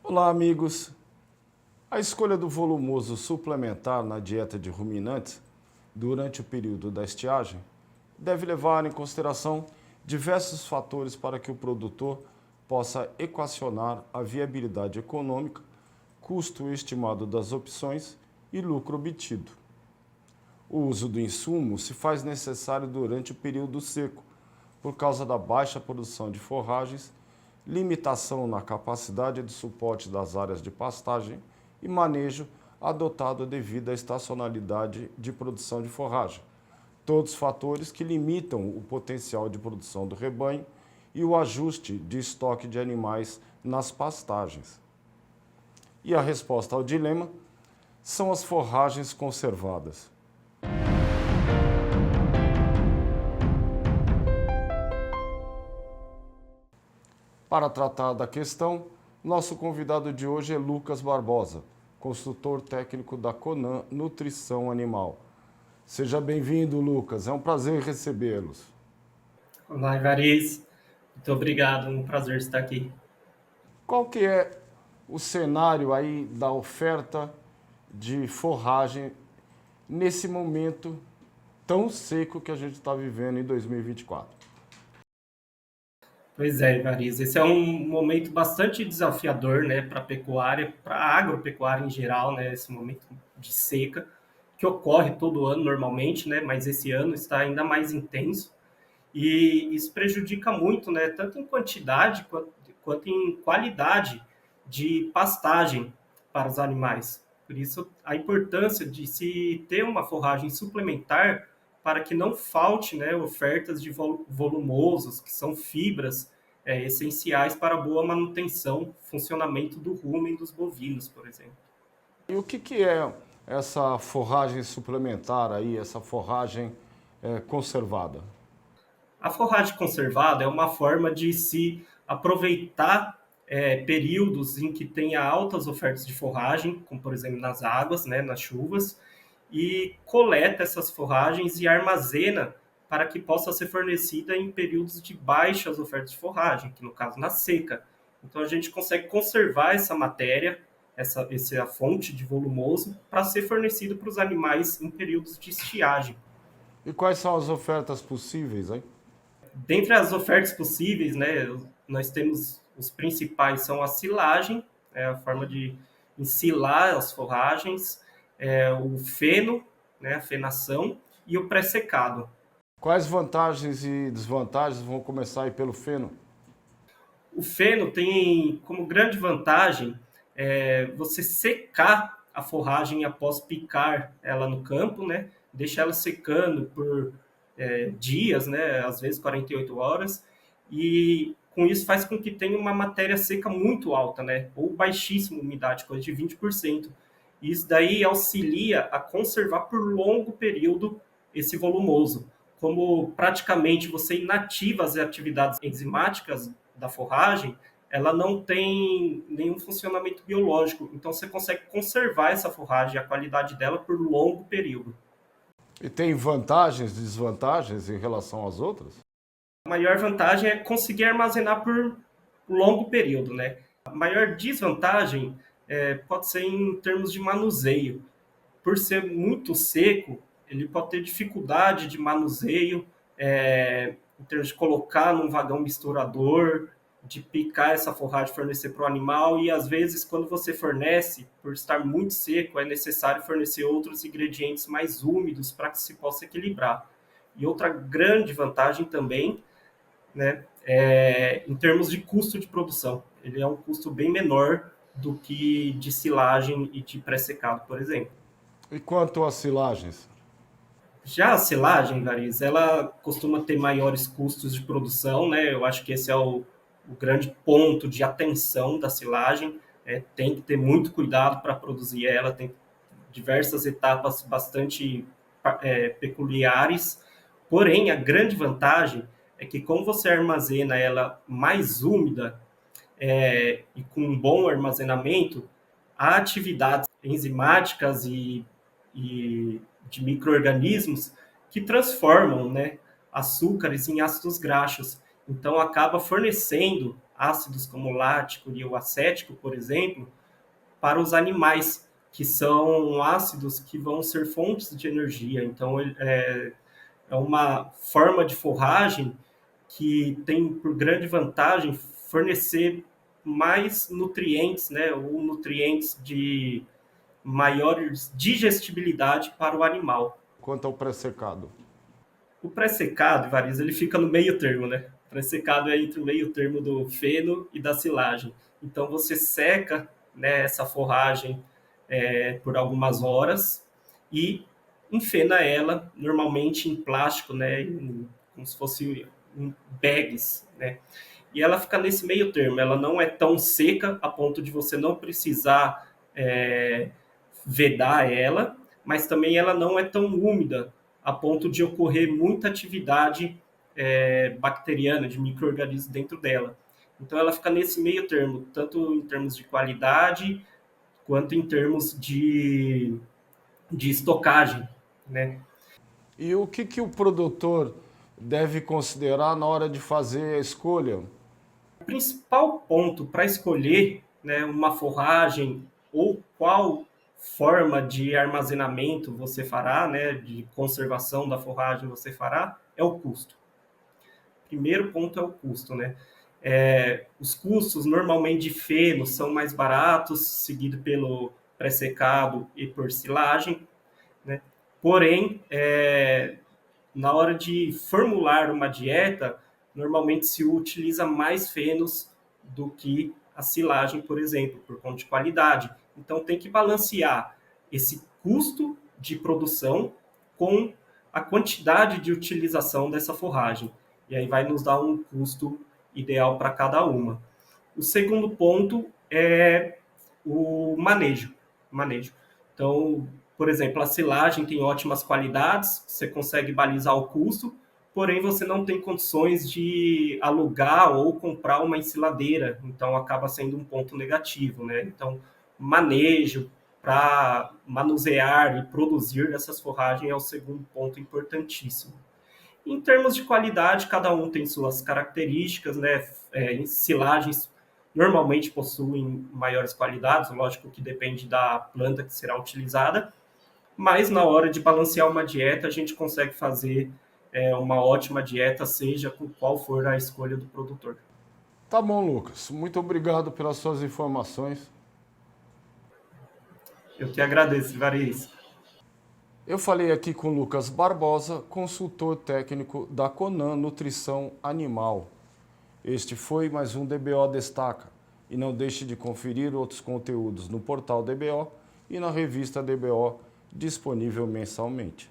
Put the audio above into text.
Olá, amigos. A escolha do volumoso suplementar na dieta de ruminantes durante o período da estiagem deve levar em consideração diversos fatores para que o produtor possa equacionar a viabilidade econômica, custo estimado das opções e lucro obtido. O uso do insumo se faz necessário durante o período seco, por causa da baixa produção de forragens, limitação na capacidade de suporte das áreas de pastagem e manejo adotado devido à estacionalidade de produção de forragem. Todos fatores que limitam o potencial de produção do rebanho e o ajuste de estoque de animais nas pastagens. E a resposta ao dilema são as forragens conservadas. Para tratar da questão, nosso convidado de hoje é Lucas Barbosa, consultor técnico da Conan Nutrição Animal. Seja bem-vindo, Lucas. É um prazer recebê-los. Olá, Ivariz. Muito obrigado, um prazer estar aqui. Qual que é o cenário aí da oferta de forragem nesse momento tão seco que a gente está vivendo em 2024? Pois é, Ivariz, esse é um momento bastante desafiador, né, para a pecuária, para a agropecuária em geral, né, esse momento de seca, que ocorre todo ano normalmente, né, mas esse ano está ainda mais intenso, e isso prejudica muito, né, tanto em quantidade quanto em qualidade de pastagem para os animais. Por isso, a importância de se ter uma forragem suplementar para que não falte, né, ofertas de volumosos, que são fibras essenciais para a boa manutenção, funcionamento do rumen dos bovinos, por exemplo. E o que é essa forragem suplementar aí, essa forragem conservada? A forragem conservada é uma forma de se aproveitar períodos em que tenha altas ofertas de forragem, como por exemplo nas águas, né, nas chuvas, e coleta essas forragens e armazena para que possa ser fornecida em períodos de baixas ofertas de forragem, que no caso na seca. Então a gente consegue conservar essa matéria, essa fonte de volumoso, para ser fornecido para os animais em períodos de estiagem. E quais são as ofertas possíveis, hein? Dentre as ofertas possíveis, né, nós temos os principais são a silagem, a forma de ensilar as forragens, o feno, né, a fenação e o pré-secado. Quais vantagens e desvantagens vão começar aí pelo feno? O feno tem como grande vantagem você secar a forragem após picar ela no campo, né? Deixar ela secando por dias, né? Às vezes 48 horas, e com isso faz com que tenha uma matéria seca muito alta, né? Ou baixíssima umidade, coisa de 20%. E isso daí auxilia a conservar por longo período esse volumoso. Como praticamente você inativa as atividades enzimáticas da forragem, ela não tem nenhum funcionamento biológico. Então você consegue conservar essa forragem, a qualidade dela por longo período. E tem vantagens e desvantagens em relação às outras? A maior vantagem é conseguir armazenar por longo período, né? A maior desvantagem pode ser em termos de manuseio. Por ser muito seco, ele pode ter dificuldade de manuseio, em termos de colocar num vagão misturador, de picar essa forragem e fornecer para o animal, e às vezes, quando você fornece, por estar muito seco, é necessário fornecer outros ingredientes mais úmidos para que se possa equilibrar. E outra grande vantagem também, né, em termos de custo de produção. Ele é um custo bem menor do que de silagem e de pré-secado, por exemplo. E quanto às silagens? Já a silagem, Variz, ela costuma ter maiores custos de produção, né? Eu acho que esse é o grande ponto de atenção da silagem. Tem que ter muito cuidado para produzir ela, tem diversas etapas bastante peculiares. Porém, a grande vantagem é que, como você armazena ela mais úmida e com um bom armazenamento, há atividades enzimáticas e de micro-organismos que transformam, né, açúcares em ácidos graxos. Então, acaba fornecendo ácidos como o lático e o acético, por exemplo, para os animais, que são ácidos que vão ser fontes de energia. Então, é uma forma de forragem que tem por grande vantagem fornecer mais nutrientes, né, ou nutrientes de maior digestibilidade para o animal. Quanto ao pré-secado? O pré-secado, Variz, ele fica no meio termo, né? O pré-secado é entre o meio termo do feno e da silagem. Então você seca, né, essa forragem por algumas horas e enfena ela, normalmente em plástico, né, como se fosse em bags, né? E ela fica nesse meio termo, ela não é tão seca a ponto de você não precisar vedar ela, mas também ela não é tão úmida a ponto de ocorrer muita atividade bacteriana, de micro-organismos dentro dela. Então ela fica nesse meio termo, tanto em termos de qualidade, quanto em termos de estocagem, né? E o que o produtor deve considerar na hora de fazer a escolha? O principal ponto para escolher, né, uma forragem ou qual forma de armazenamento você fará, né, de conservação da forragem você fará, é o custo. Primeiro ponto é o custo, né? Os custos normalmente de feno são mais baratos, seguido pelo pré-secado e por silagem, né? Porém, na hora de formular uma dieta, normalmente se utiliza mais fenos do que a silagem, por exemplo, por conta de qualidade. Então tem que balancear esse custo de produção com a quantidade de utilização dessa forragem. E aí vai nos dar um custo ideal para cada uma. O segundo ponto é o manejo. Manejo. Então, por exemplo, a silagem tem ótimas qualidades, você consegue balizar o custo, porém você não tem condições de alugar ou comprar uma ensiladeira, então acaba sendo um ponto negativo, né? Então, manejo para manusear e produzir essas forragens é o segundo ponto importantíssimo. Em termos de qualidade, cada um tem suas características, né? Silagens normalmente possuem maiores qualidades, lógico que depende da planta que será utilizada, mas na hora de balancear uma dieta, a gente consegue fazer uma ótima dieta, seja com qual for a escolha do produtor. Tá bom, Lucas. Muito obrigado pelas suas informações. Eu que agradeço, Variz. Eu falei aqui com o Lucas Barbosa, consultor técnico da Conan Nutrição Animal. Este foi mais um DBO Destaca. E não deixe de conferir outros conteúdos no portal DBO e na revista DBO, disponível mensalmente.